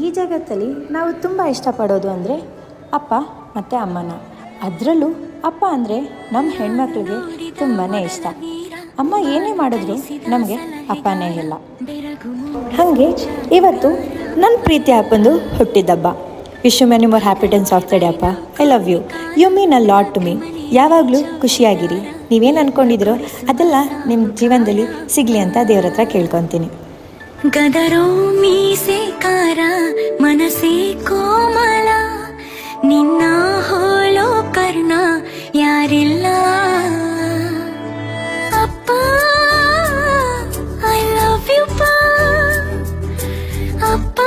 ಈ ಜಗತ್ತಲ್ಲಿ ನಾವು ತುಂಬ ಇಷ್ಟಪಡೋದು ಅಂದರೆ ಅಪ್ಪ ಮತ್ತು ಅಮ್ಮನ. ಅದರಲ್ಲೂ ಅಪ್ಪ ಅಂದರೆ ನಮ್ಮ ಹೆಣ್ಮಕ್ಳಿಗೆ ತುಂಬಾ ಇಷ್ಟ. ಅಮ್ಮ ಏನೇ ಮಾಡಿದ್ರು ನಮಗೆ ಅಪ್ಪನೇ ಇಲ್ಲ. ಹಾಗೆ ಇವತ್ತು ನನ್ನ ಪ್ರೀತಿ ಅಪ್ಪಂದು ಹುಟ್ಟಿದಬ್ಬ. Wish you many more happy returns of the day ಅಪ್ಪ. I love you. You mean a lot to me. ಯಾವಾಗಲೂ ಖುಷಿಯಾಗಿರಿ. ನೀವೇನು ಅಂದ್ಕೊಂಡಿದ್ದೀರೋ ಅದೆಲ್ಲ ನಿಮ್ಮ ಜೀವನದಲ್ಲಿ ಸಿಗಲಿ ಅಂತ ದೇವ್ರ ಹತ್ರ ಕೇಳ್ಕೊತೀನಿ. ಗದರೋ ಮೀಸೆ ಕಾರ ಮನಸೇ ಕೋಮಲ, ನಿನ್ನ ಹೋಲೋ ಕರ್ಣ ಯಾರಿಲ್ಲ. ಅಪ್ಪ ಐ ಲವ್ ಯು ಪಾ, ಅಪ್ಪ